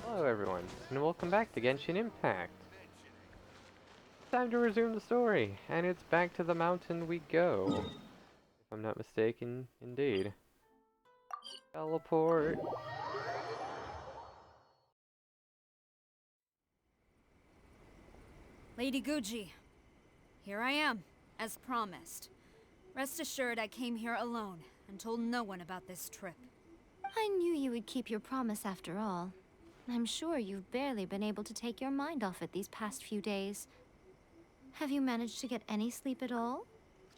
Hello everyone, and welcome back to Genshin Impact. Time to resume the story, and it's back to the mountain we go. If I'm not mistaken, indeed. Teleport. Lady Guji, here I am, as promised. Rest assured I came here alone and told no one about this trip. I knew you would keep your promise after all. I'm sure you've barely been able to take your mind off it these past few days. Have you managed to get any sleep at all?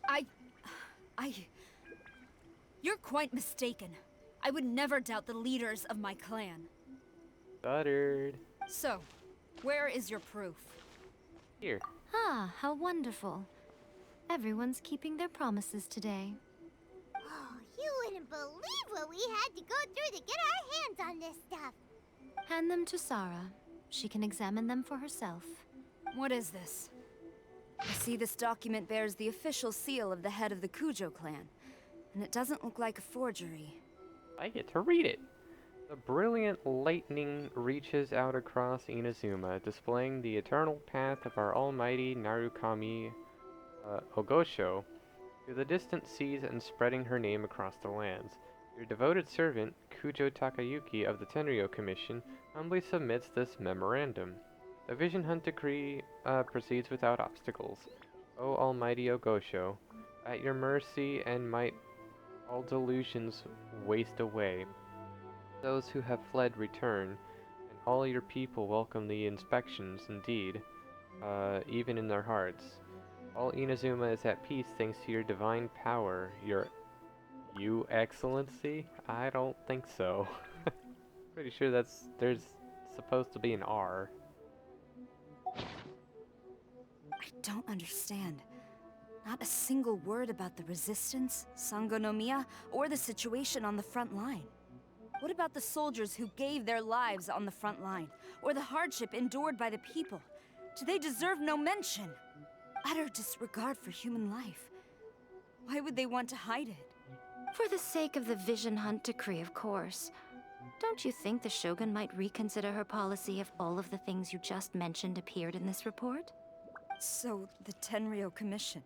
I... You're quite mistaken. I would never doubt the leaders of my clan. Stuttered. So, where is your proof? Here. Ah, how wonderful. Everyone's keeping their promises today. Oh, you wouldn't believe what we had to go through to get our hands on this stuff. Hand them to Sarah. She can examine them for herself. What is this? I see this document bears the official seal of the head of the Kujo clan, and it doesn't look like a forgery. I get to read it. The brilliant lightning reaches out across Inazuma, displaying the eternal path of our almighty Narukami Ogosho to the distant seas and spreading her name across the lands. Your devoted servant, Kujo Takayuki of the Tenryo Commission, humbly submits this memorandum. The Vision Hunt Decree proceeds without obstacles. O Almighty Ogosho, at your mercy and might all delusions waste away. Those who have fled return, and all your people welcome the inspections indeed, even in their hearts. All Inazuma is at peace thanks to your divine power, you excellency? I don't think so. Pretty sure there's supposed to be an R. I don't understand. Not a single word about the resistance, Sangonomiya, or the situation on the front line. What about the soldiers who gave their lives on the front line, or the hardship endured by the people? Do they deserve no mention? Utter disregard for human life. Why would they want to hide it? For the sake of the Vision Hunt Decree, of course. Don't you think the Shogun might reconsider her policy if all of the things you just mentioned appeared in this report? So, the Tenryo Commission,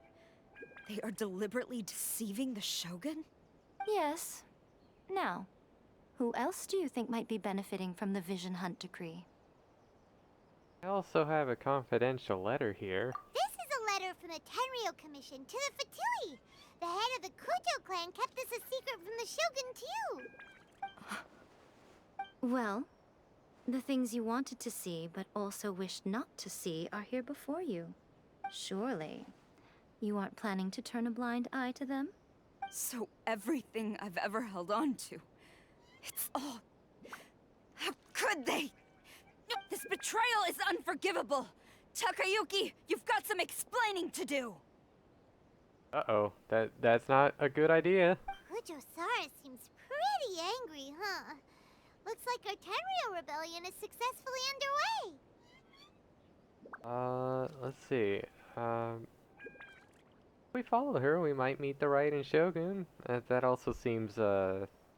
they are deliberately deceiving the Shogun? Yes. Now, who else do you think might be benefiting from the Vision Hunt Decree? I also have a confidential letter here. This is a letter from the Tenryo Commission to the Fatui. The head of the Kujo clan kept this a secret from the Shogun, too. Well, the things you wanted to see but also wished not to see are here before you. Surely, you aren't planning to turn a blind eye to them? So everything I've ever held on to, it's all... How could they? This betrayal is unforgivable! Takayuki, you've got some explaining to do! Uh-oh, that's not a good idea. Kujo-Sara seems pretty angry, huh? Looks like our Tenryo rebellion is successfully underway. Let's see. If we follow her, we might meet the Raiden Shogun. That also seems,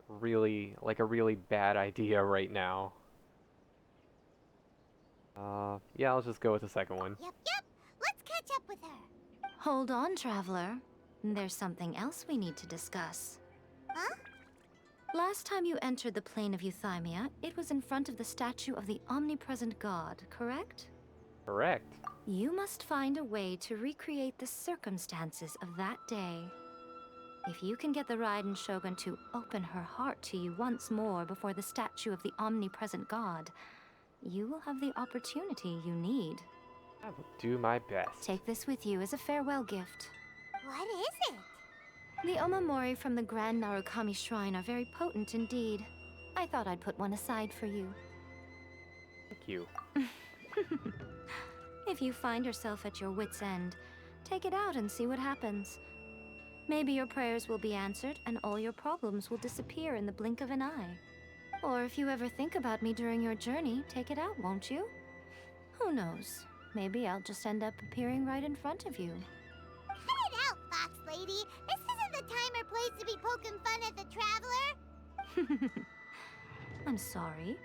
really, like a really bad idea right now. Yeah, I'll just go with the second one. Yep. Let's catch up with her. Hold on, Traveler. There's something else we need to discuss. Huh? Last time you entered the plane of Euthymia, it was in front of the statue of the omnipresent god, correct? Correct. You must find a way to recreate the circumstances of that day. If you can get the Raiden Shogun to open her heart to you once more before the statue of the omnipresent god, you will have the opportunity you need. I will do my best. Take this with you as a farewell gift. What is it? The omamori from the Grand Narukami Shrine are very potent indeed. I thought I'd put one aside for you. Thank you. If you find yourself at your wit's end, take it out and see what happens. Maybe your prayers will be answered and all your problems will disappear in the blink of an eye. Or if you ever think about me during your journey, take it out, won't you? Who knows? Maybe I'll just end up appearing right in front of you. Cut it out, Fox Lady. This isn't the time or place to be poking fun at the Traveler. I'm sorry.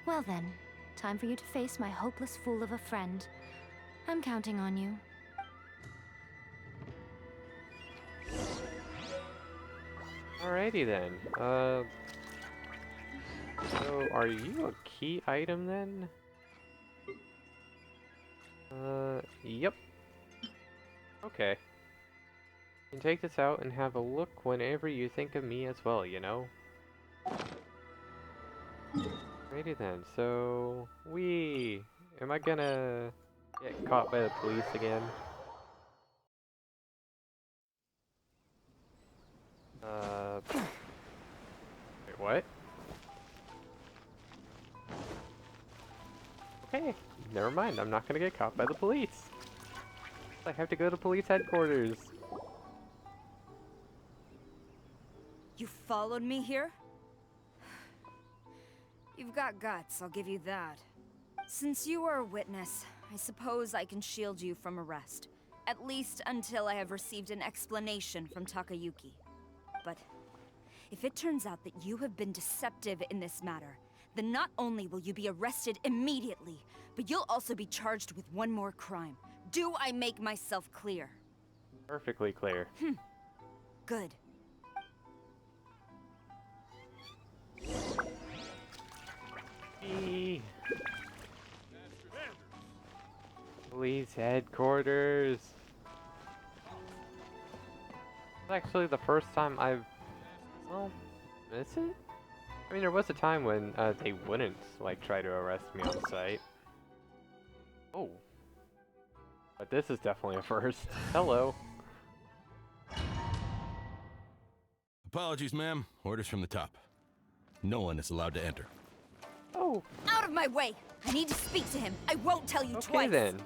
Well then, time for you to face my hopeless fool of a friend. I'm counting on you. Alrighty then. So are you a key item then? Yep. Okay. You can take this out and have a look whenever you think of me as well, you know? Alrighty then, so... Am I gonna get caught by the police again? Wait, what? Okay, never mind, I'm not gonna get caught by the police. I have to go to police headquarters. You followed me here? You've got guts, I'll give you that. Since you are a witness, I suppose I can shield you from arrest. At least until I have received an explanation from Takayuki. But if it turns out that you have been deceptive in this matter, then not only will you be arrested immediately, but you'll also be charged with one more crime. Do I make myself clear? Perfectly clear. Good. Eee. Police headquarters. It's actually the first time I've... Well, is it? I mean, there was a time when they wouldn't, like, try to arrest me on site. Oh. But this is definitely a first. Hello. Apologies, ma'am. Orders from the top. No one is allowed to enter. Oh. Out of my way! I need to speak to him. I won't tell you Okay twice. then.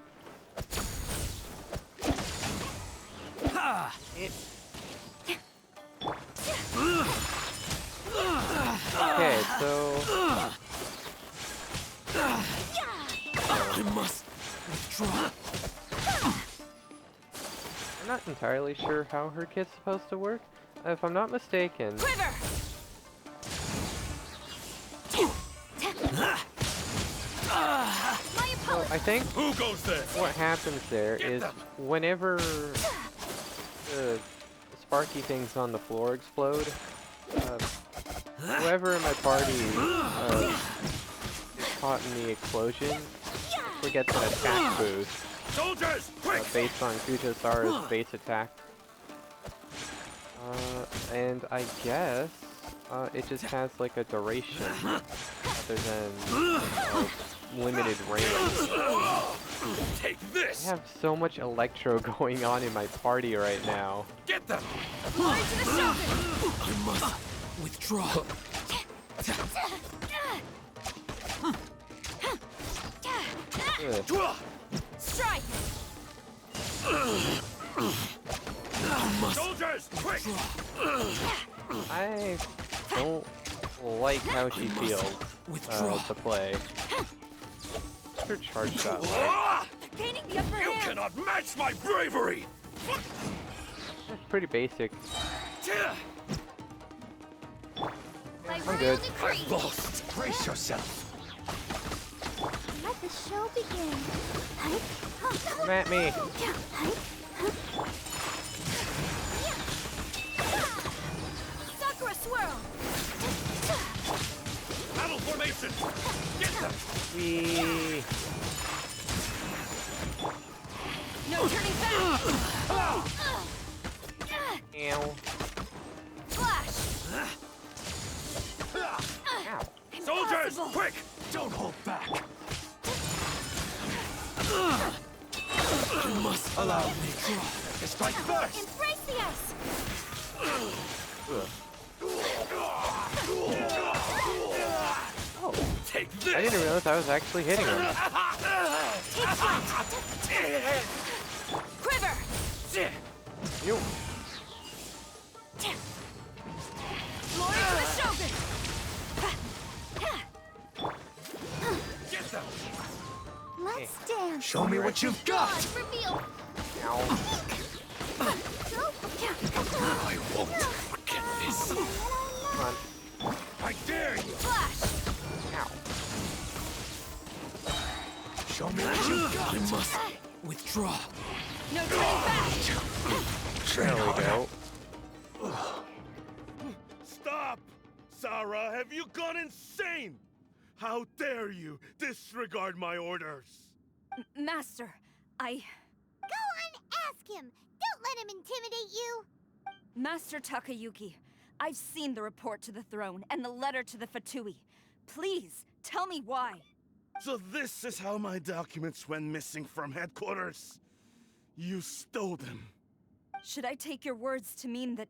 Okay, so... I must withdraw. I'm not entirely sure how her kit's supposed to work. If I'm not mistaken... Quiver! So I think Who goes there? what happens there is whenever the sparky things on the floor explode, whoever in my party is caught in the explosion actually gets an attack boost Soldiers, quick! based on Kujosara's base attack. And I guess it just has like a duration rather than limited range. Take I this! have so much electro going on in my party right now. Get them! Glory to the Shogun! I must withdraw. Ugh. Strike! Soldiers, quick! I don't like how she feels to play. Her charge shot. They're gaining the upper You hand! cannot match my bravery! It's pretty basic. By I'm royal good. decree, I'm lost. Brace yourself. let the show begin. Come at me. Sakura swirl! Battle formation! Get them! Wee. No turning back! Ow. Flash! Ow. Soldiers, Impossible. quick! Don't hold back. You must allow me to strike first. Embrace the ice. Ugh. Oh, Take I this. didn't realize I was actually hitting him. Quiver! You. Glory to the Shogun! Get them. Let's dance. Show me what you've got. Reveal. Ow. I won't forget this. Come on. I dare you. Flash! Ow. Show me what you got. I must withdraw. No turning back! There we go. Stop! Sarah, have you gone insane? How dare you disregard my orders? Master, Go on, ask him. Don't let him intimidate you. Master Takayuki, I've seen the report to the throne and the letter to the Fatui. Please, tell me why. So this is how my documents went missing from headquarters. You stole them. Should I take your words to mean that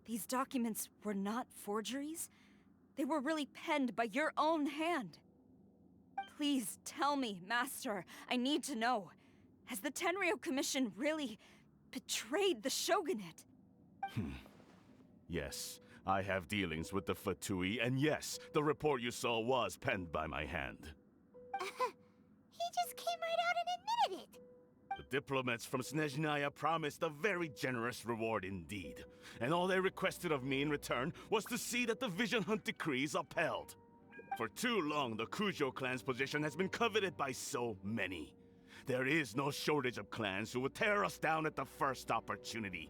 these documents were not forgeries? They were really penned by your own hand. Please tell me, Master. I need to know. Has the Tenryo Commission really betrayed the shogunate? Yes, I have dealings with the Fatui, and yes, the report you saw was penned by my hand. He just came right out and admitted it. The diplomats from Snezhnaya promised a very generous reward indeed, and all they requested of me in return was to see that the Vision Hunt decrees upheld. For too long, the Kujo clan's position has been coveted by so many. There is no shortage of clans who would tear us down at the first opportunity.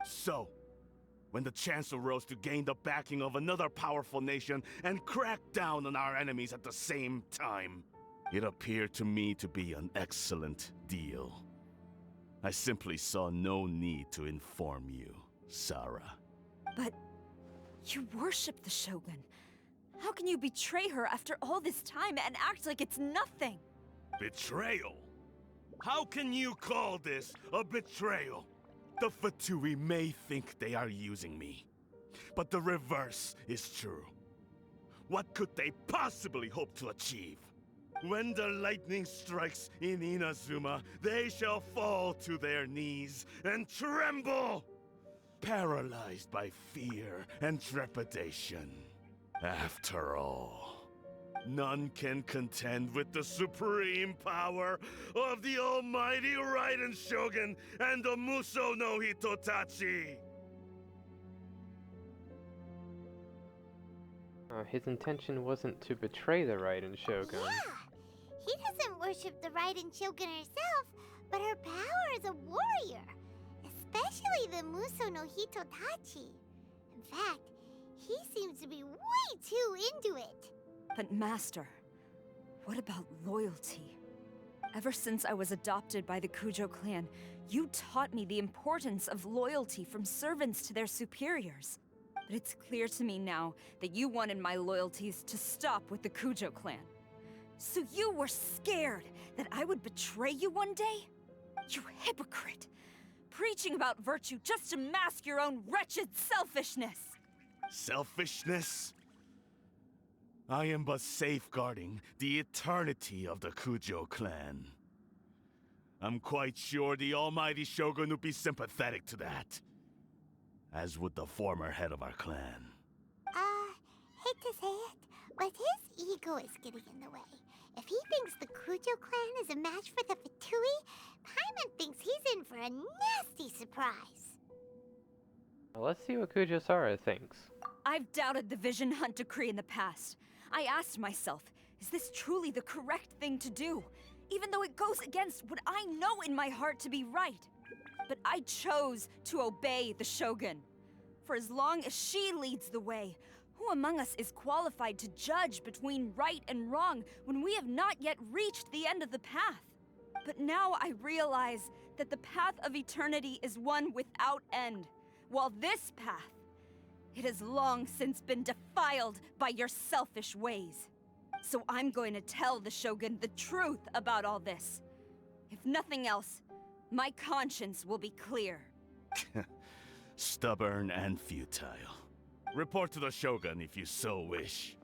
So, when the chance arose to gain the backing of another powerful nation and crack down on our enemies at the same time, it appeared to me to be an excellent deal. I simply saw no need to inform you, Sarah. But you worship the Shogun. How can you betray her after all this time and act like it's nothing? Betrayal? How can you call this a betrayal? The Fatui may think they are using me, but the reverse is true. What could they possibly hope to achieve? When the lightning strikes in Inazuma, they shall fall to their knees and tremble, paralyzed by fear and trepidation. After all, none can contend with the supreme power of the almighty Raiden Shogun and the Muso no Hitotachi! His intention wasn't to betray the Raiden Shogun. Yeah! He doesn't worship the Raiden Shogun herself, but her power as a warrior. Especially the Muso no Hitotachi. In fact, he seems to be way too into it. But Master, what about loyalty? Ever since I was adopted by the Kujo clan, you taught me the importance of loyalty from servants to their superiors. But it's clear to me now that you wanted my loyalties to stop with the Kujo clan. So you were scared that I would betray you one day? You hypocrite! Preaching about virtue just to mask your own wretched selfishness! Selfishness? I am but safeguarding the eternity of the Kujo clan. I'm quite sure the almighty Shogun would be sympathetic to that. As would the former head of our clan. Hate to say it, but his ego is getting in the way. If he thinks the Kujo clan is a match for the Fatui, Paimon thinks he's in for a nasty surprise. Well, let's see what Kujo-Sara thinks. I've doubted the Vision Hunt decree in the past. I asked myself, is this truly the correct thing to do? Even though it goes against what I know in my heart to be right. But I chose to obey the Shogun. For as long as she leads the way, who among us is qualified to judge between right and wrong when we have not yet reached the end of the path? But now I realize that the path of eternity is one without end, while this path, it has long since been defiled by your selfish ways. So I'm going to tell the Shogun the truth about all this. If nothing else, my conscience will be clear. Stubborn and futile. Report to the Shogun if you so wish.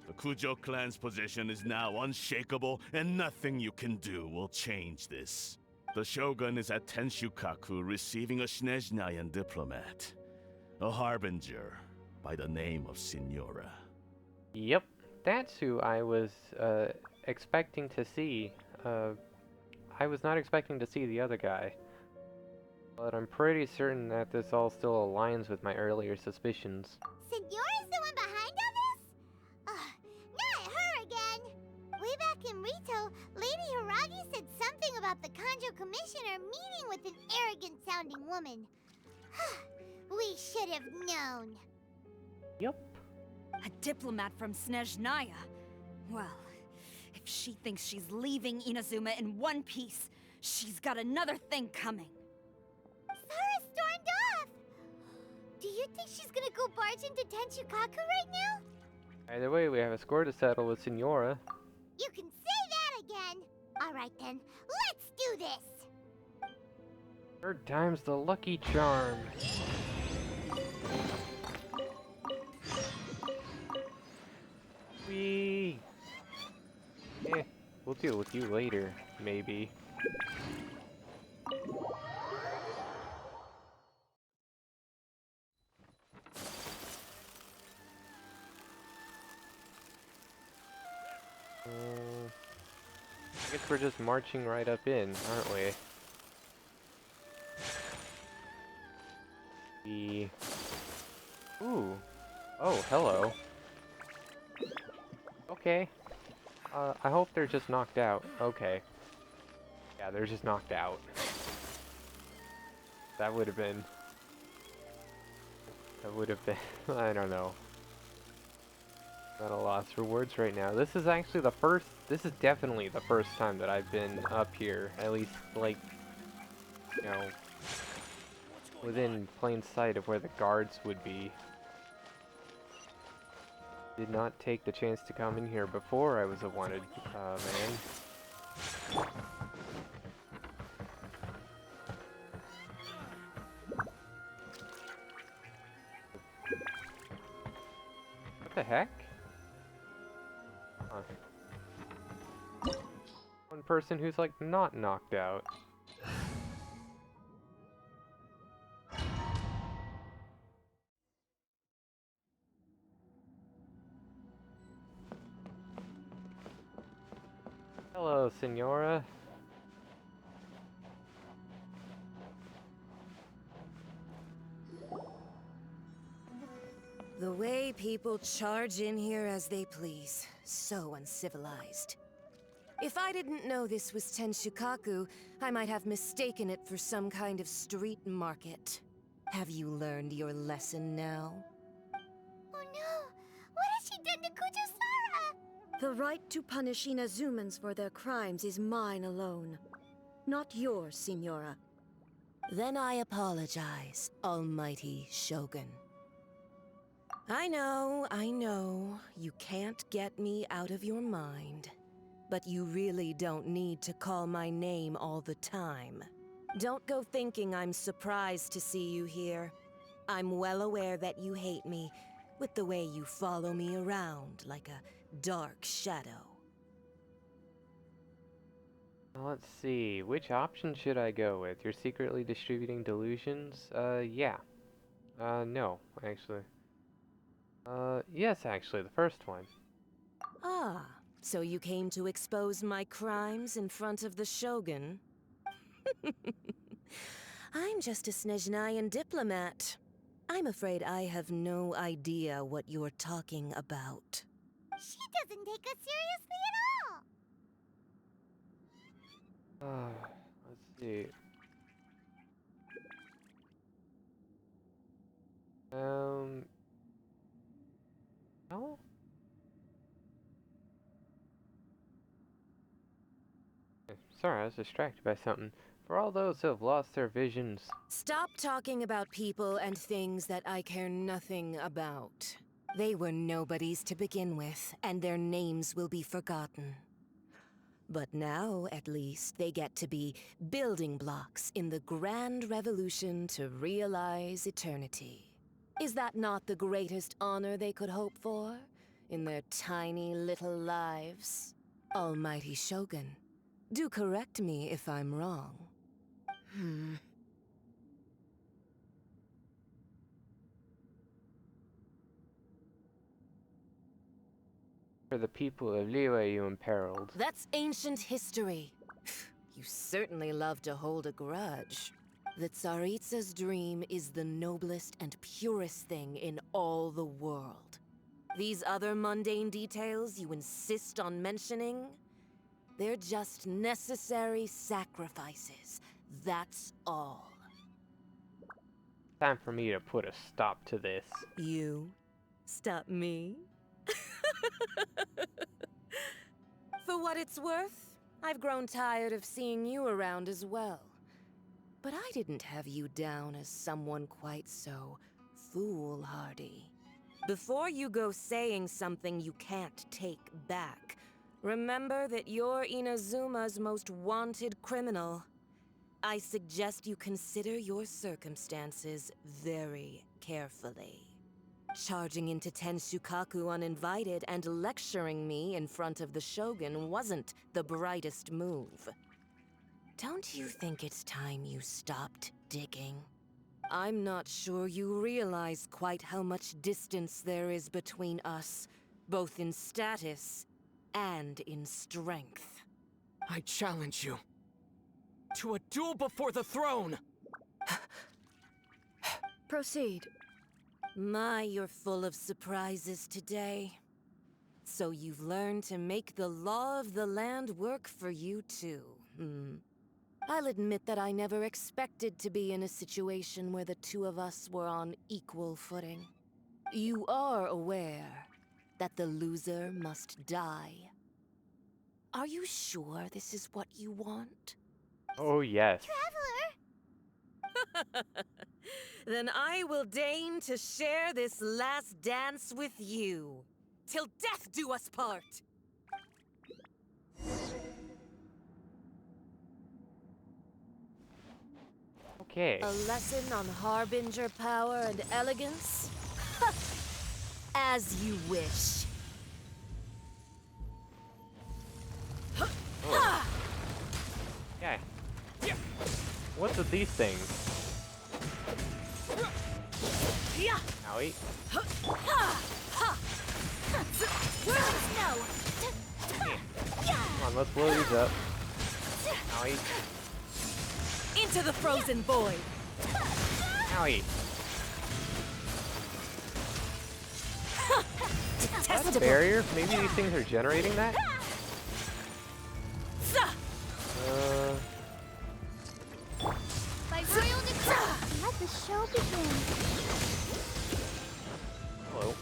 The Kujo clan's position is now unshakable, and nothing you can do will change this. The Shogun is at Tenshukaku receiving a Snezhnayan diplomat. A harbinger by the name of Signora. Yep, that's who I was expecting to see. I was not expecting to see the other guy. But I'm pretty certain that this all still aligns with my earlier suspicions. Signora's the one behind all this? Not her again! Way back in Rito, Lady Horizon Aragi said something about the Kanjo Commissioner meeting with an arrogant-sounding woman. We should have known. Yup. A diplomat from Snezhnaya. Well, if she thinks she's leaving Inazuma in one piece, she's got another thing coming. Sora stormed off! Do you think she's gonna go barge into Tenshukaku right now? Either way, we have a score to settle with Signora. You can say that again! Alright then, let's do this! Third time's the lucky charm. Whee! We'll deal with you later, maybe. I guess we're just marching right up in, aren't we? Ooh. Oh, hello. Okay. I hope they're just knocked out. Okay. Yeah, they're just knocked out. That would have been... I don't know. At a loss for words right now. This is actually the first... This is definitely the first time that I've been up here. At least, like, you know, within plain sight of where the guards would be. Did not take the chance to come in here before I was a wanted man. What the heck? One person who's like not knocked out. Hello, Senora. The way people charge in here as they please. So uncivilized. If I didn't know this was Tenshukaku, I might have mistaken it for some kind of street market. Have you learned your lesson now? Oh no! What has she done to Kujusara? The right to punish Inazumans for their crimes is mine alone. Not yours, Signora. Then I apologize, Almighty Shogun. I know, you can't get me out of your mind. But you really don't need to call my name all the time. Don't go thinking I'm surprised to see you here. I'm well aware that you hate me, with the way you follow me around like a dark shadow. Let's see, which option should I go with? You're secretly distributing delusions? Yeah. No, actually. Yes, actually, the first one. Ah, so you came to expose my crimes in front of the Shogun? I'm just a Snezhnayan diplomat. I'm afraid I have no idea what you're talking about. She doesn't take us seriously at all! Let's see. No? Sorry, I was distracted by something. For all those who have lost their visions... Stop talking about people and things that I care nothing about. They were nobodies to begin with, and their names will be forgotten. But now, at least, they get to be building blocks in the grand revolution to realize eternity. Is that not the greatest honor they could hope for in their tiny little lives? Almighty Shogun, do correct me if I'm wrong. For the people of Liyue you imperiled. That's ancient history. You certainly love to hold a grudge. The Tsaritsa's dream is the noblest and purest thing in all the world. These other mundane details you insist on mentioning? They're just necessary sacrifices. That's all. Time for me to put a stop to this. You stop me? For what it's worth, I've grown tired of seeing you around as well. But I didn't have you down as someone quite so foolhardy. Before you go saying something you can't take back, remember that you're Inazuma's most wanted criminal. I suggest you consider your circumstances very carefully. Charging into Tenshukaku uninvited and lecturing me in front of the Shogun wasn't the brightest move. Don't you think it's time you stopped digging? I'm not sure you realize quite how much distance there is between us, both in status and in strength. I challenge you to a duel before the throne! Proceed. My, you're full of surprises today. So you've learned to make the law of the land work for you too, hmm? I'll admit that I never expected to be in a situation where the two of us were on equal footing. You are aware that the loser must die. Are you sure this is what you want? Oh, yes. Traveler! Then I will deign to share this last dance with you. Till death do us part! Okay. A lesson on harbinger power and elegance? As you wish. Yeah. What's with these things? Owie. Come on, let's blow these up. Owie. Into the frozen void. Owie. That's a Detestable. barrier? Maybe these things are generating that? By royal decree, let the show begin. Hello.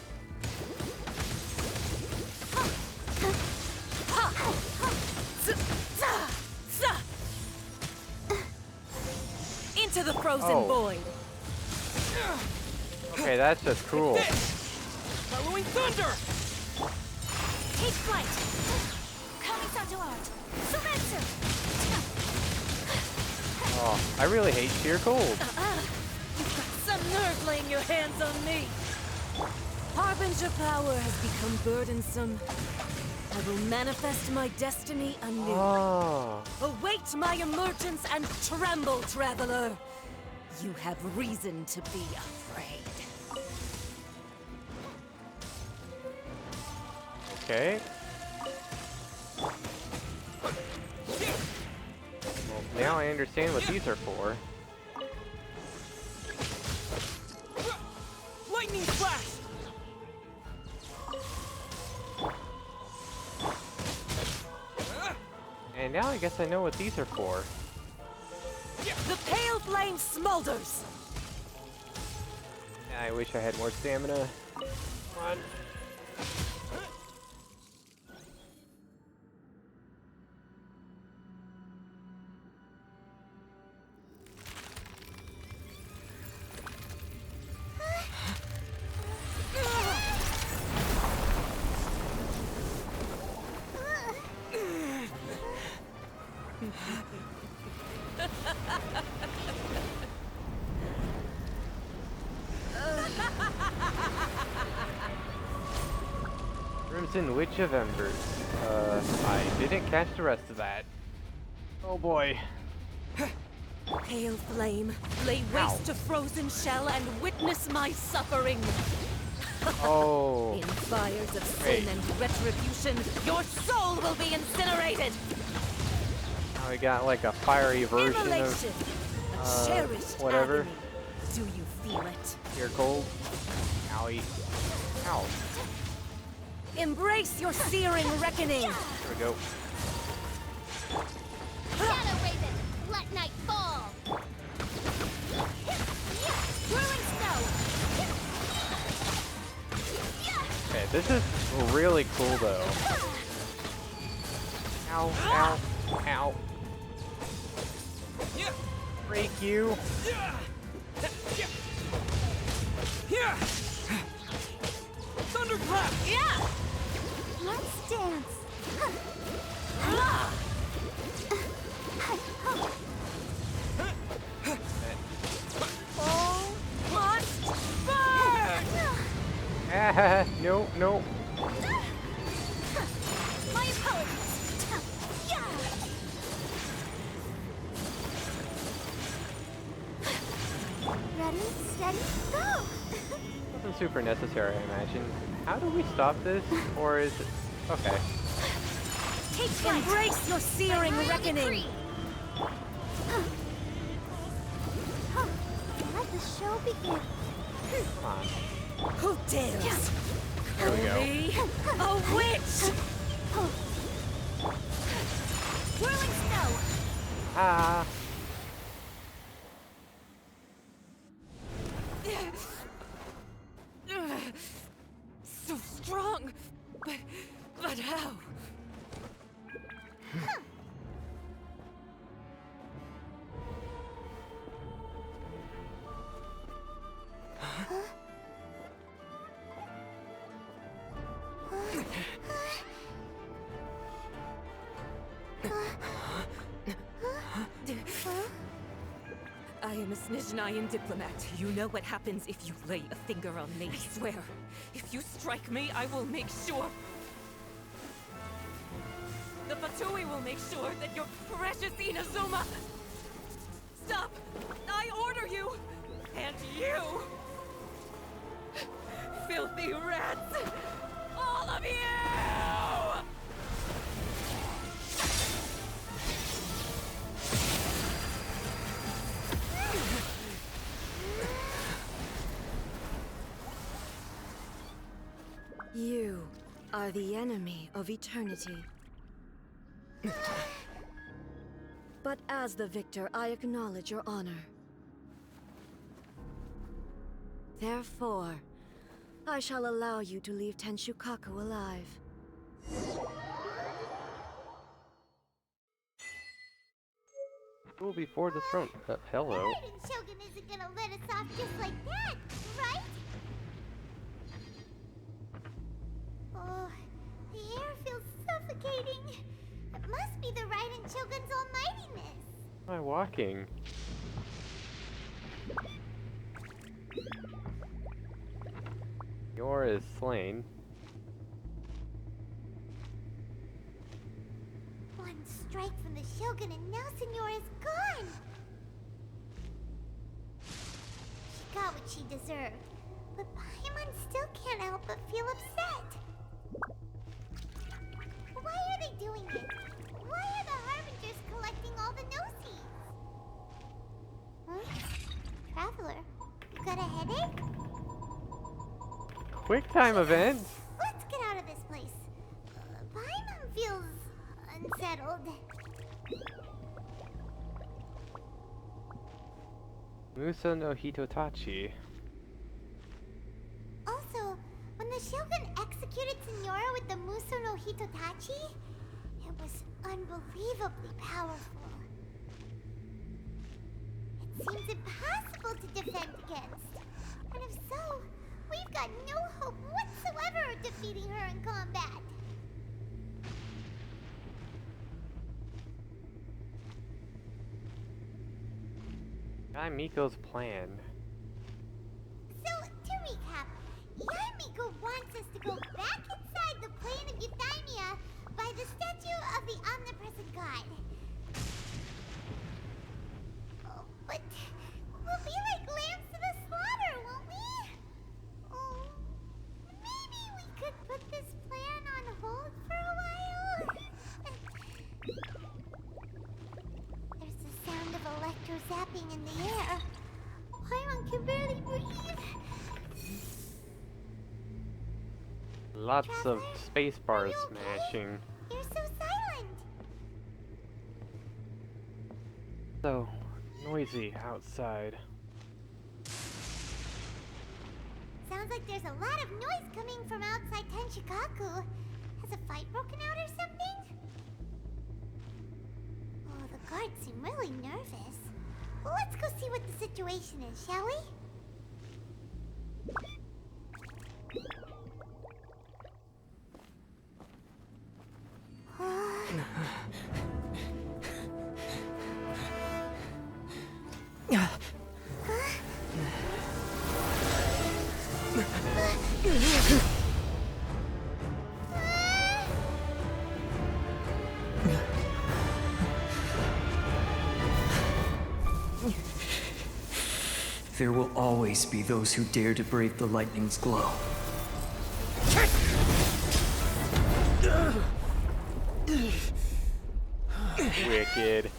Into the frozen Oh. void. Okay, that's just cool. Following thunder! Take flight. Kamisato art. Sumetsu. Oh, I really hate sheer cold. You've got some nerve laying your hands on me. Harbinger power has become burdensome. I will manifest my destiny anew. Oh. Await my emergence and tremble, traveler. You have reason to be afraid. Okay. Well, now I understand what these are for. Lightning flash! And now I guess I know what these are for. The pale flame smolders. I wish I had more stamina. Come on. Crimson Witch of Embers. I didn't catch the rest of that. Oh boy. Pale flame, lay Ow. waste to frozen shell and witness my suffering. Oh. In fires of sin Wait. and retribution, your soul will be incinerated. Now we got like a fiery version Immolation, of a cherished whatever. agony. Do you feel it? sheer cold. Owie. Ow. Embrace your searing reckoning. There we go. This is really cool though. Ow, ow, ow. Break you. Thunderclap! Yeah! Let's dance. Oh, must burn! Ah, no, no. My apologies. Yeah! Ready, steady, go! Wasn't super necessary, I imagine. How do we stop this? Or is it... Okay. Take flight! Embrace your searing reckoning! Let the show begin. Come on. Who dares? There we go. Me, a witch! Whirling snow. Ah. So strong! But how? I am a Snezhnayan diplomat. You know what happens if you lay a finger on me. I swear, if you strike me, I will make sure... The Fatui will make sure that your precious Inazuma... Stop! I order you! And you! Filthy rats! All of you! You are the enemy of eternity. But as the victor, I acknowledge your honor. Therefore, I shall allow you to leave Tenshukaku alive. Who before the throne? Hello. Raiden Shogun isn't gonna let us off just like that, right? Oh, the air feels suffocating. It must be the Raiden Shogun's almightiness. Am I walking? Yor is slain. One strike from the Shogun and now Senor is gone. She got what she deserved, but Paimon still can't help but feel upset. Why are they doing it? Why are the Harbingers collecting all the no-seeds? Huh? Traveler, you got a headache? Quick time event. Let's get out of this place. Paimon feels unsettled. Muso no Hitotachi. Also, when the Shogun executed Senora with the Muso no Hitotachi, it was unbelievably powerful. It seems impossible to defend against. And if so, we've got no hope whatsoever of defeating her in combat. Guy Miko's plan. So, to recap, Yaimiko wants us to go back inside the plane of Euthymia by the statue of the omnipresent god. Oh, but we'll be like lambs to the slaughter, won't we? Oh, maybe we could put this plan on hold for a while? There's the sound of electro zapping in the air. Paimon can barely breathe. Lots of Traveler, space bars are you okay? smashing. You're so silent. So noisy outside. Sounds like like there's a lot of noise coming from outside Tenshikaku. Has a fight broken out or something? Oh, the guards seem really nervous. Well, let's go see what the situation is, shall we? There will always be those who dare to brave the lightning's glow. Wicked.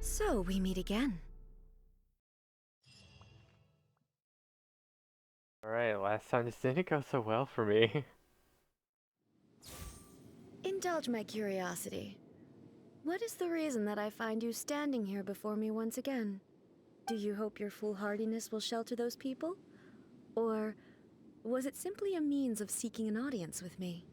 So we meet again. Alright, last time this didn't go so well for me. Indulge my curiosity. What is the reason that I find you standing here before me once again? Do you hope your foolhardiness will shelter those people? Or was it simply a means of seeking an audience with me?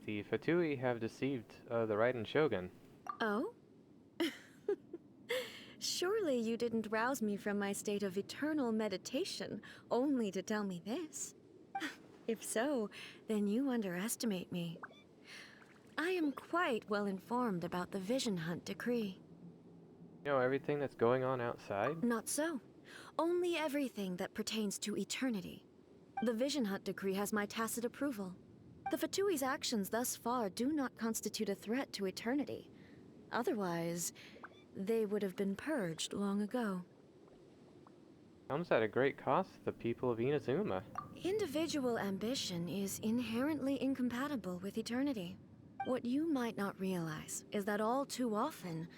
The Fatui have deceived the Raiden Shogun. Oh? Surely you didn't rouse me from my state of eternal meditation only to tell me this. If so, then you underestimate me. I am quite well informed about the Vision Hunt decree. You know everything that's going on outside? Not so. Only everything that pertains to eternity. The Vision Hunt decree has my tacit approval. The Fatui's actions thus far do not constitute a threat to eternity. Otherwise, they would have been purged long ago. Comes at a great cost to the people of Inazuma. Individual ambition is inherently incompatible with eternity. What you might not realize is that all too often,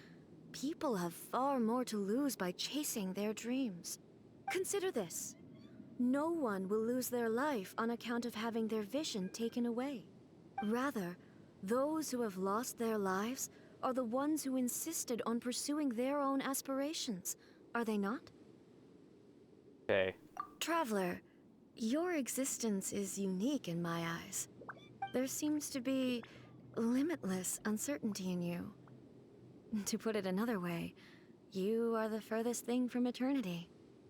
people have far more to lose by chasing their dreams. Consider this. No one will lose their life on account of having their vision taken away. Rather, those who have lost their lives are the ones who insisted on pursuing their own aspirations, are they not? Okay. Traveler, your existence is unique in my eyes. There seems to be limitless uncertainty in you. To put it another way, you are the furthest thing from eternity.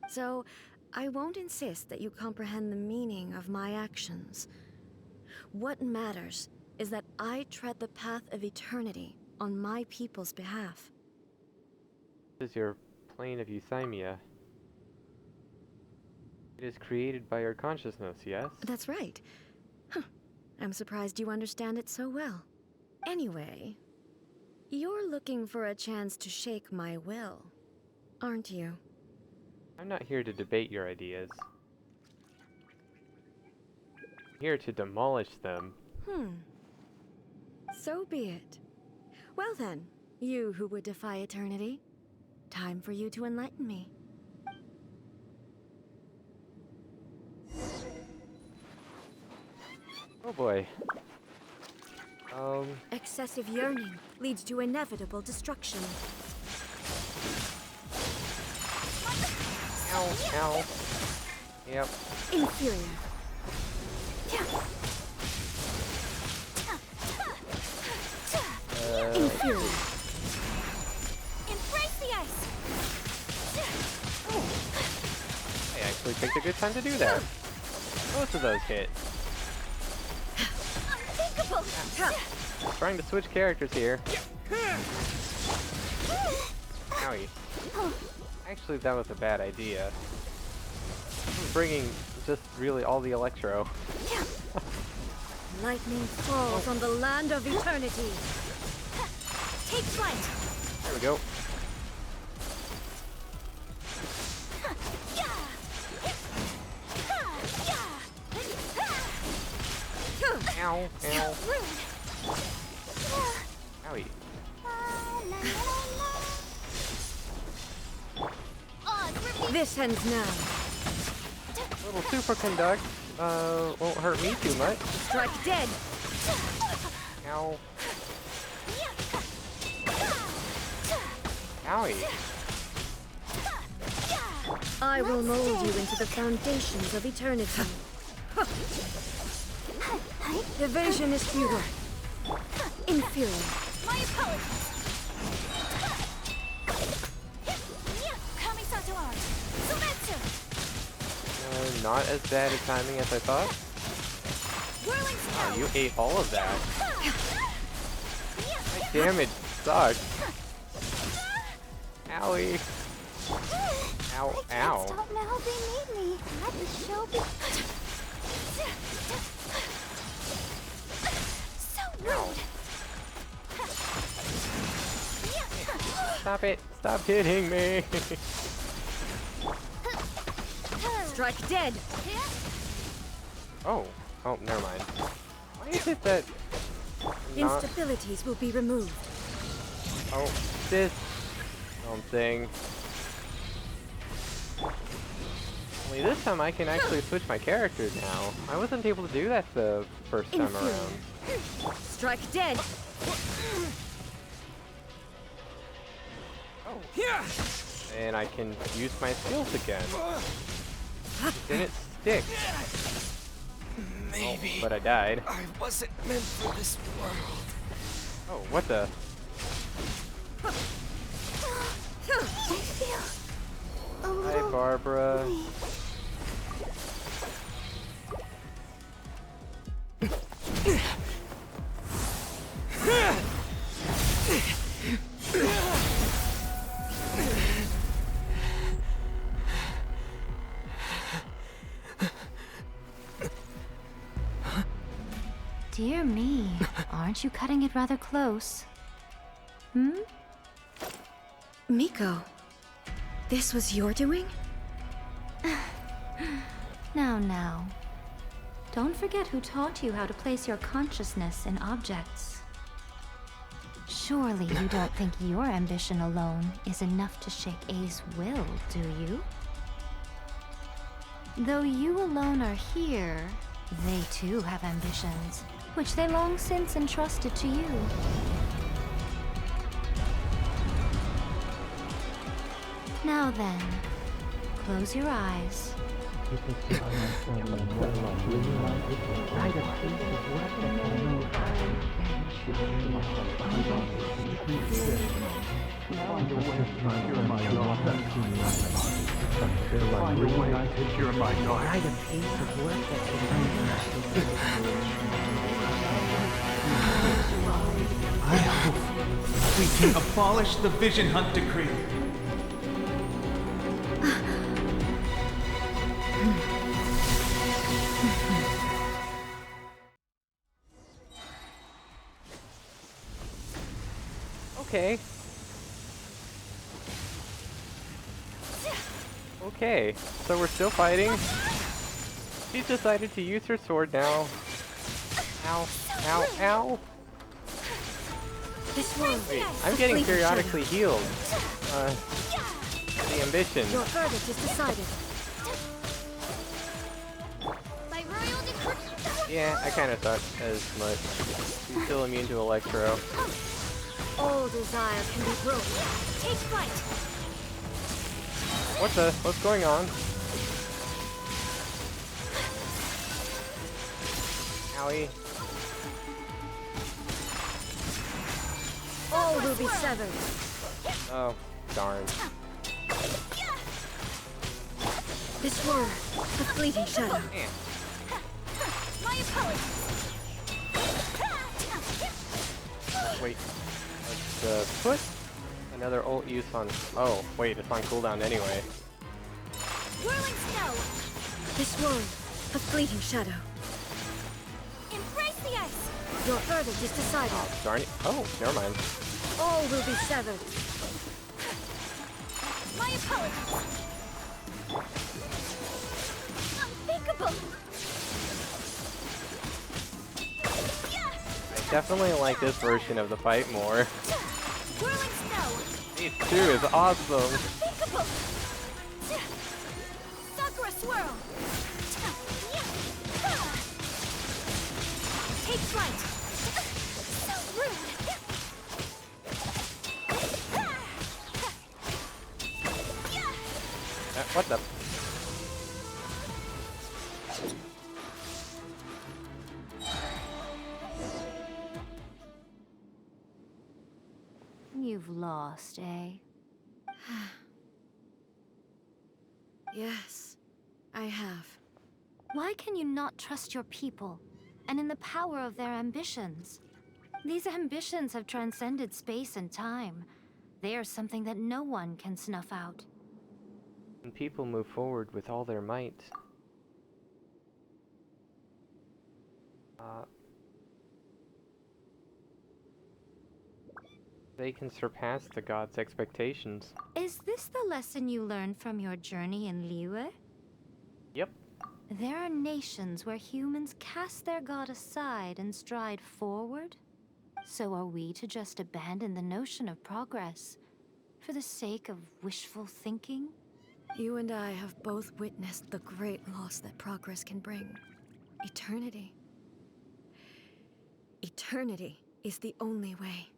So, I won't insist that you comprehend the meaning of my actions. What matters is that I tread the path of eternity on my people's behalf. This is your plane of euthymia. It is created by your consciousness, yes? That's right. Huh. I'm surprised you understand it so well. Anyway, you're looking for a chance to shake my will, aren't you? I'm not here to debate your ideas. I'm here to demolish them. So be it. Well then, you who would defy eternity, time for you to enlighten me. Oh boy. Excessive yearning leads to inevitable destruction. Ow, ow. Yep. Inferior. Inferior. picked a good time to do that. Both of those hit. Unthinkable! Trying to switch characters here. Owie. Actually, that was a bad idea. I'm bringing just really all the electro. Lightning falls on the land of eternity. Take flight! There we go. Ow, ow. Owie. This ends now. Little superconduct won't hurt me too much. Strike dead. Ow. Owie. I will mold you into the foundations of eternity. Evasion is futile. Inferior. My apologies! Kamisato art! Sumetsu! Not as bad a timing as I thought. Whirling Wow, snow! you ate all of that. My damage sucks. Owie. Ow, ow. Stop now, they need me. Let the show be. So rude. Stop it. Stop hitting me. Strike dead. Oh. Oh, never mind. Why is it that... not... Instabilities will be removed. Oh, this... something. Only this time I can actually switch my characters now. I wasn't able to do that the first time around. Strike dead. Oh. And I can use my skills again. Didn't stick. Maybe. Oh, but I died. I wasn't meant for this world. Oh, what the? I feel a Hi, little Barbara. weak. Dear me, aren't you cutting it rather close? Hmm? Miko, this was your doing? Now. Don't forget who taught you how to place your consciousness in objects. Surely you don't think your ambition alone is enough to shake A's will, do you? Though you alone are here, they too have ambitions, which they long since entrusted to you. Now then, close your eyes. I hope we can abolish the Vision Hunt Decree. Okay. Okay, so we're still fighting. She's decided to use her sword now. Ow, ow, ow. This one. Wait, I'm getting periodically healed. The ambition. Your verdict is decided. My royal decree. Yeah, I kind of thought as much. She's still immune to Electro. All desire can be broken. Take flight! What the? What's going on? Owie. All will be severed. Oh, darn. This word. A fleeting shadow. Man. My apologies. Wait. Let's put another ult use on. Oh, wait, it's on cooldown anyway. Whirling snow. This one, a fleeting shadow. Embrace the ice. Your verdict is decided. Darn it. Oh, never mind. All will be severed. My apologies. Unthinkable. I definitely like this version of the fight more. Whirling snow. Phase 2 is awesome. Unthinkable. Sakura swirl. Take flight. So rude. What the? You've lost, eh? Yes, I have. Why can you not trust your people, and in the power of their ambitions? These ambitions have transcended space and time. They are something that no one can snuff out. When people move forward with all their might, they can surpass the gods' expectations. Is this the lesson you learned from your journey in Liyue? Yep. There are nations where humans cast their god aside and stride forward. So are we to just abandon the notion of progress for the sake of wishful thinking? You and I have both witnessed the great loss that progress can bring. Eternity. Eternity is the only way.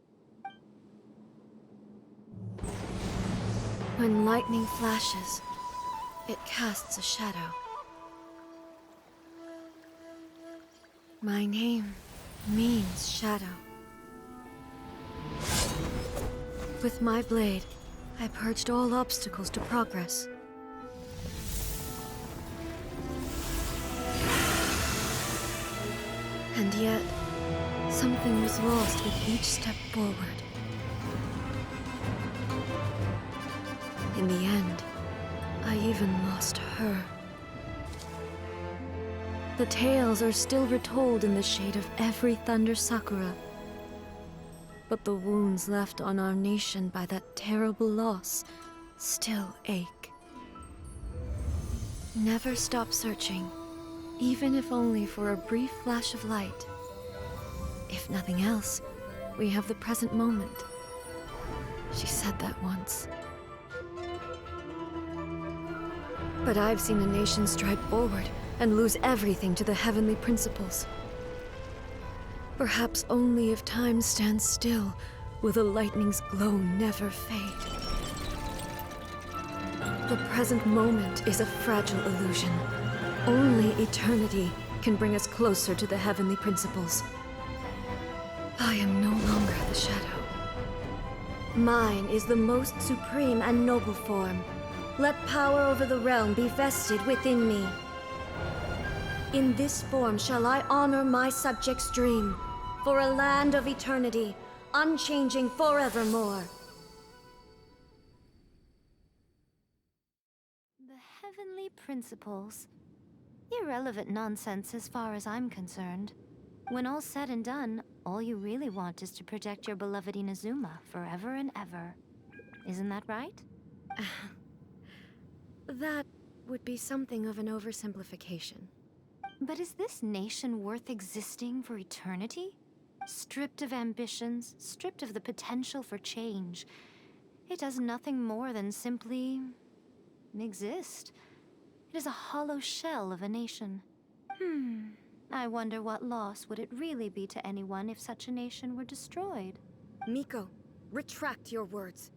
When lightning flashes, it casts a shadow. My name means shadow. With my blade, I purged all obstacles to progress. And yet, something was lost with each step forward. In the end, I even lost her. The tales are still retold in the shade of every Thunder Sakura. But the wounds left on our nation by that terrible loss still ache. Never stop searching, even if only for a brief flash of light. If nothing else, we have the present moment. She said that once. But I've seen a nation stride forward and lose everything to the heavenly principles. Perhaps only if time stands still will the lightning's glow never fade. The present moment is a fragile illusion. Only eternity can bring us closer to the heavenly principles. I am no longer the shadow. Mine is the most supreme and noble form. Let power over the realm be vested within me. In this form shall I honor my subjects' dream, for a land of eternity, unchanging forevermore. The heavenly principles. Irrelevant nonsense as far as I'm concerned. When all's said and done, all you really want is to protect your beloved Inazuma forever and ever. Isn't that right? That would be something of an oversimplification. But is this nation worth existing for eternity? Stripped of ambitions, stripped of the potential for change. It does nothing more than simply exist. It is a hollow shell of a nation. I wonder what loss would it really be to anyone if such a nation were destroyed? Miko, retract your words.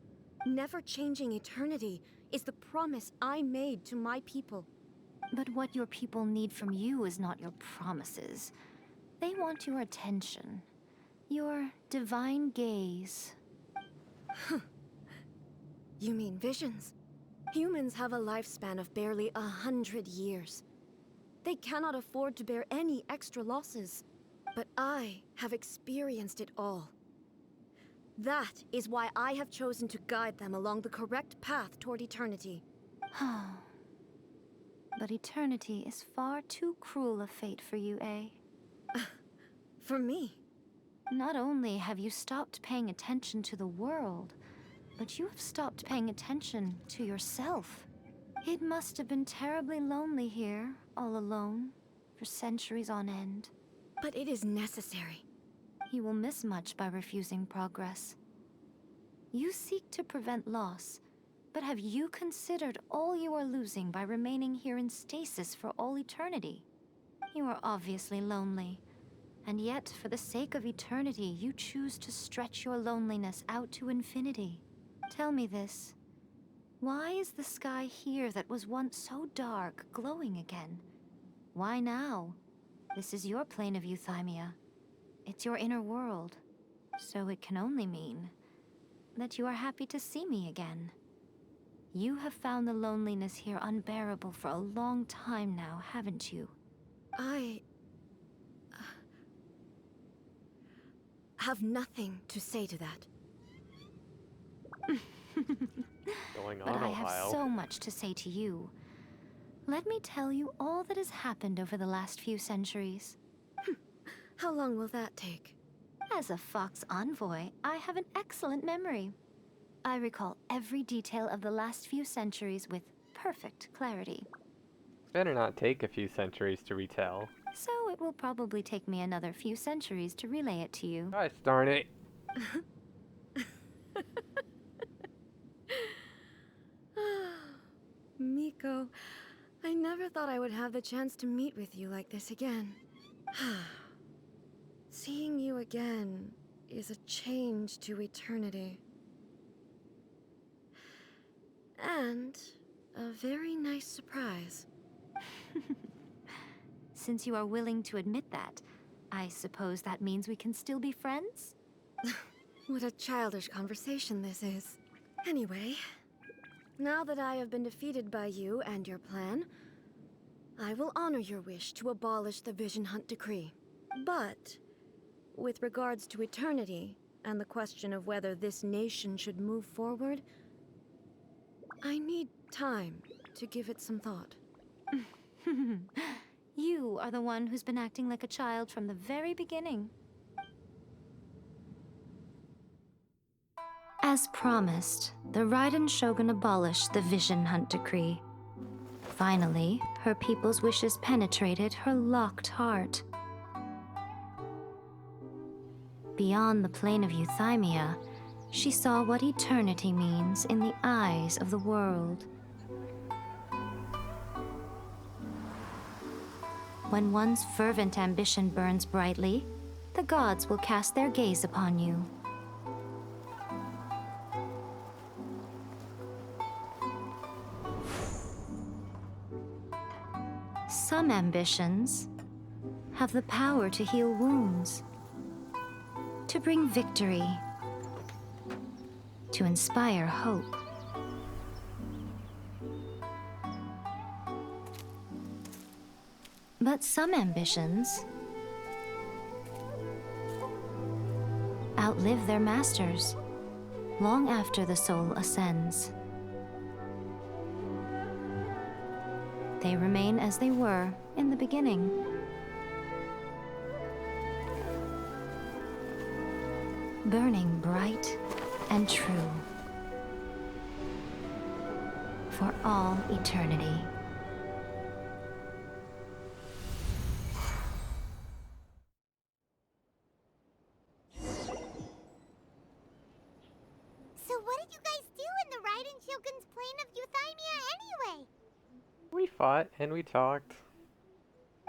Never changing eternity is the promise I made to my people. But what your people need from you is not your promises. They want your attention. Your divine gaze. You mean visions? Humans have a lifespan of barely 100 years. They cannot afford to bear any extra losses. But I have experienced it all. That is why I have chosen to guide them along the correct path toward eternity. But eternity is far too cruel a fate for you, eh? For me? Not only have you stopped paying attention to the world, but you have stopped paying attention to yourself. It must have been terribly lonely here, all alone, for centuries on end. But it is necessary. You will miss much by refusing progress. You seek to prevent loss, but have you considered all you are losing by remaining here in stasis for all eternity? You are obviously lonely, and yet, for the sake of eternity, you choose to stretch your loneliness out to infinity. Tell me this. Why is the sky here that was once so dark glowing again? Why now? This is your plane of euthymia. It's your inner world. So it can only mean that you are happy to see me again. You have found the loneliness here unbearable for a long time now, haven't you? I have nothing to say to that. Going But on I a have while. so much to say to you. Let me tell you all that has happened over the last few centuries. How long will that take? As a Fox envoy, I have an excellent memory. I recall every detail of the last few centuries with perfect clarity. Better not take a few centuries to retell. So it will probably take me another few centuries to relay it to you. Gosh darn it. Miko, I never thought I would have the chance to meet with you like this again. Seeing you again is a change to eternity. And a very nice surprise. Since you are willing to admit that, I suppose that means we can still be friends? What a childish conversation this is. Anyway, now that I have been defeated by you and your plan, I will honor your wish to abolish the Vision Hunt Decree. But, with regards to eternity, and the question of whether this nation should move forward, I need time to give it some thought. You are the one who's been acting like a child from the very beginning. As promised, the Raiden Shogun abolished the Vision Hunt Decree. Finally, her people's wishes penetrated her locked heart. Beyond the plane of euthymia, she saw what eternity means in the eyes of the world. When one's fervent ambition burns brightly, the gods will cast their gaze upon you. Some ambitions have the power to heal wounds, to bring victory, to inspire hope. But some ambitions outlive their masters long after the soul ascends. They remain as they were in the beginning. Burning bright and true for all eternity. So what did you guys do in the Raiden Shogun's plane of euthymia anyway? We fought and we talked.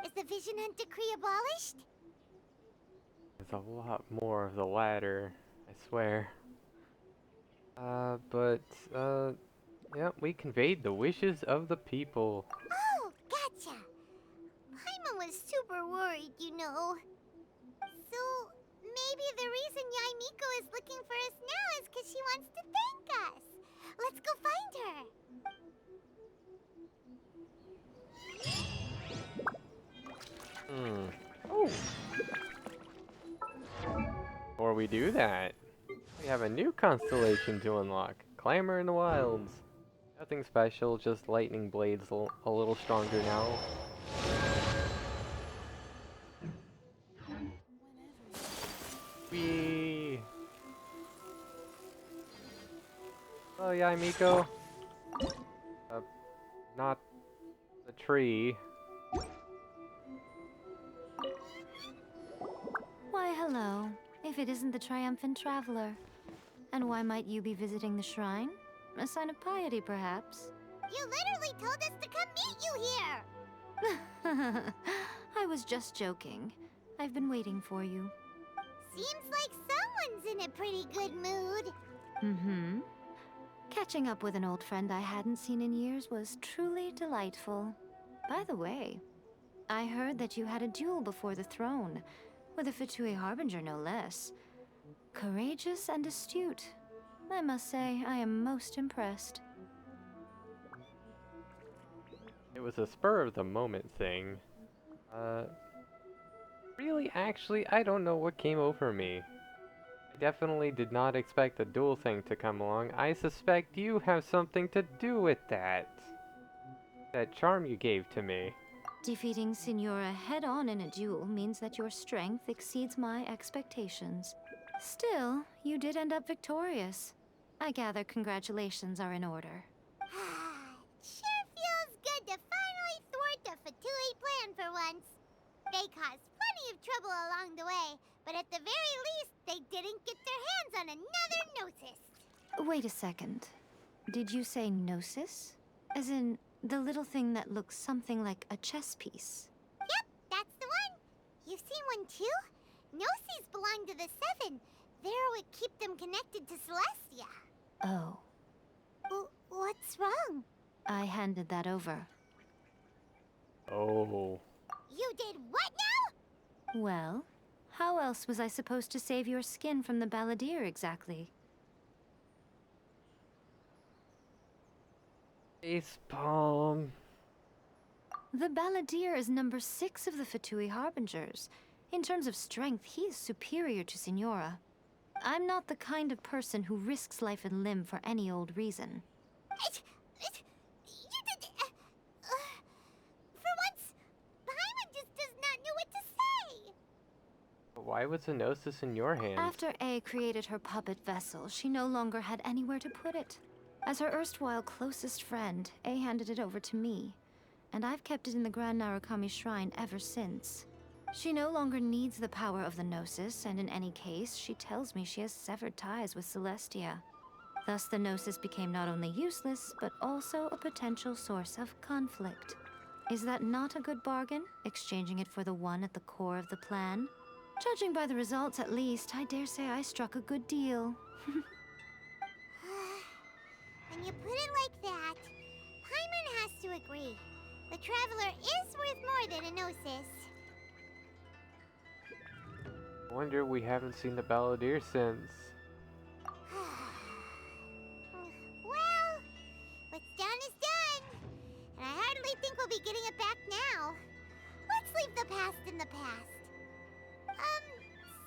Is the Vision Hunt Decree abolished? There's a lot more of the latter, I swear. Yeah, we conveyed the wishes of the people. Oh, gotcha. Paimon was super worried, you know. So, maybe the reason Yaimiko is looking for us now is because she wants to thank us. Let's go find her. Oh! Before we do that, we have a new constellation to unlock. Clamor in the Wilds. Nothing special, just lightning blades a little stronger now. Whee! Oh yeah, Miko. Not the tree. Why, hello. If it isn't the triumphant traveler. And why might you be visiting the shrine? A sign of piety, perhaps? You literally told us to come meet you here! I was just joking. I've been waiting for you. Seems like someone's in a pretty good mood. Mm-hmm. Catching up with an old friend I hadn't seen in years was truly delightful. By the way, I heard that you had a duel before the throne, with a Fatui Harbinger no less. Courageous and astute. I must say, I am most impressed. It was a spur of the moment thing. Really, actually, I don't know what came over me. I definitely did not expect the duel thing to come along. I suspect you have something to do with that. That charm you gave to me. Defeating Signora head-on in a duel means that your strength exceeds my expectations. Still, you did end up victorious. I gather congratulations are in order. Sure feels good to finally thwart the Fatui plan for once. They caused plenty of trouble along the way, but at the very least, they didn't get their hands on another Gnosis. Wait a second. Did you say Gnosis? As in, the little thing that looks something like a chess piece? Yep, that's the one. You've seen one too? Gnosis belong to the Seven. They're what keep them connected to Celestia. Oh. What's wrong? I handed that over. Oh. You did what now? Well, how else was I supposed to save your skin from the balladeer exactly? Facepalm. The balladeer is number 6 of the Fatui Harbingers. In terms of strength, he is superior to Signora. I'm not the kind of person who risks life and limb for any old reason. You did... for once, Paimon just does not know what to say. Why was the Gnosis in your hands? After A created her puppet vessel, she no longer had anywhere to put it. As her erstwhile closest friend, A handed it over to me, and I've kept it in the Grand Narukami Shrine ever since. She no longer needs the power of the Gnosis, and in any case, she tells me she has severed ties with Celestia. Thus, the Gnosis became not only useless, but also a potential source of conflict. Is that not a good bargain, exchanging it for the one at the core of the plan? Judging by the results, at least, I dare say I struck a good deal. When you put it like that, Paimon has to agree. The Traveler is worth more than a Gnosis. Wonder we haven't seen the balladeer since. Well, what's done is done. And I hardly think we'll be getting it back now. Let's leave the past in the past.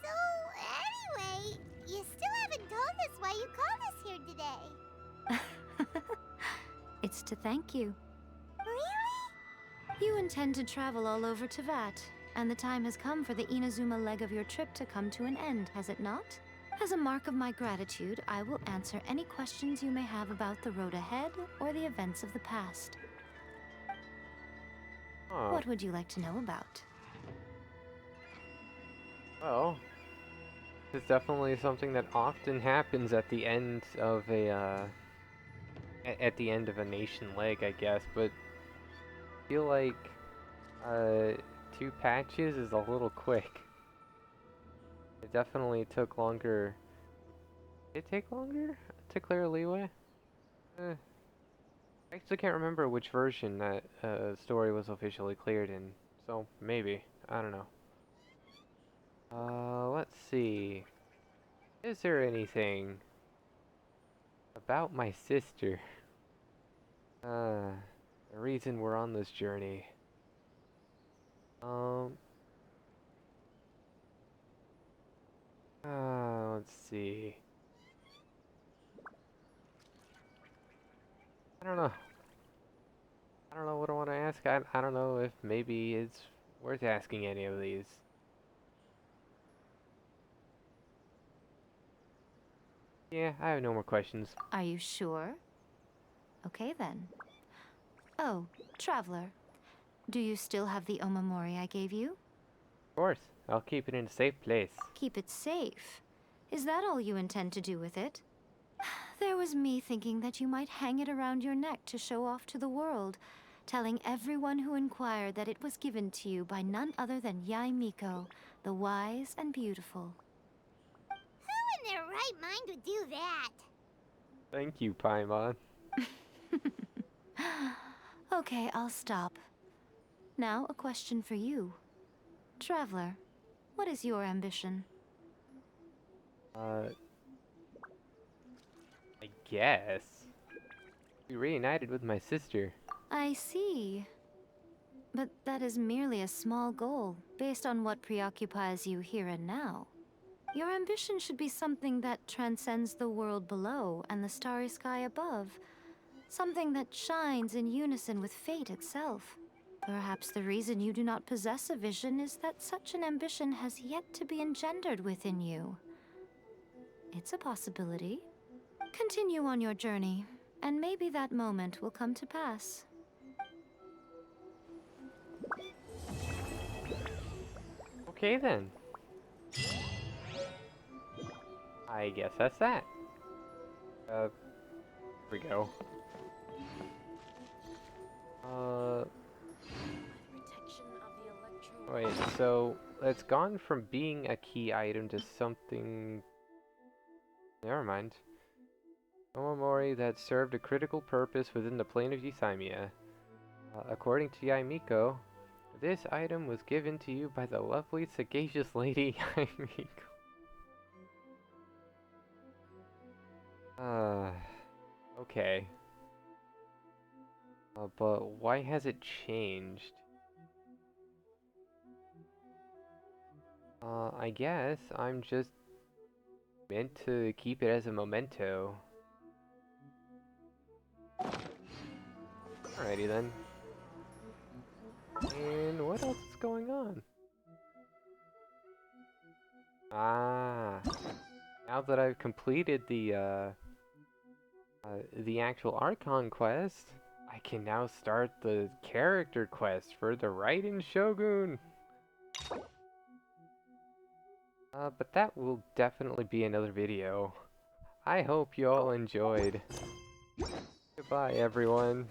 So anyway, you still haven't told us why you called us here today. It's to thank you. Really? You intend to travel all over Teyvat, and the time has come for the Inazuma leg of your trip to come to an end, has it not? As a mark of my gratitude, I will answer any questions you may have about the road ahead or the events of the past. Huh. What would you like to know about? Well, it's definitely something that often happens at the end of a at the end of a nation leg, I guess. But I feel like 2 patches is a little quick. It definitely took longer. Did it take longer to clear Leeway? I actually can't remember which version that story was officially cleared in. So maybe, I don't know. Let's see. Is there anything about my sister? The reason we're on this journey. Let's see. I don't know. I don't know what I want to ask. I don't know if maybe it's worth asking any of these. Yeah, I have no more questions. Are you sure? Okay then. Oh, Traveler, do you still have the Omamori I gave you? Of course, I'll keep it in a safe place. Keep it safe. Is that all you intend to do with it? There was me thinking that you might hang it around your neck to show off to the world, telling everyone who inquired that it was given to you by none other than Yae Miko, the wise and beautiful. Who in their right mind would do that? Thank you, Paimon. Okay, I'll stop. Now, a question for you. Traveler, what is your ambition? I guess. Be reunited with my sister. I see. But that is merely a small goal, based on what preoccupies you here and now. Your ambition should be something that transcends the world below and the starry sky above. Something that shines in unison with fate itself. Perhaps the reason you do not possess a vision is that such an ambition has yet to be engendered within you. It's a possibility. Continue on your journey, and maybe that moment will come to pass. Okay then. I guess that's that. Here we go. Wait, so it's gone from being a key item to something... Never mind. Omamori that served a critical purpose within the plane of Euthymia. According to Yae Miko, this item was given to you by the lovely, sagacious lady Yae Miko. Okay. But why has it changed? I guess I'm just meant to keep it as a memento. Alrighty then. And what else is going on? Ah, now that I've completed the actual Archon quest, I can now start the character quest for the Raiden Shogun. But that will definitely be another video. I hope you all enjoyed. Goodbye, everyone.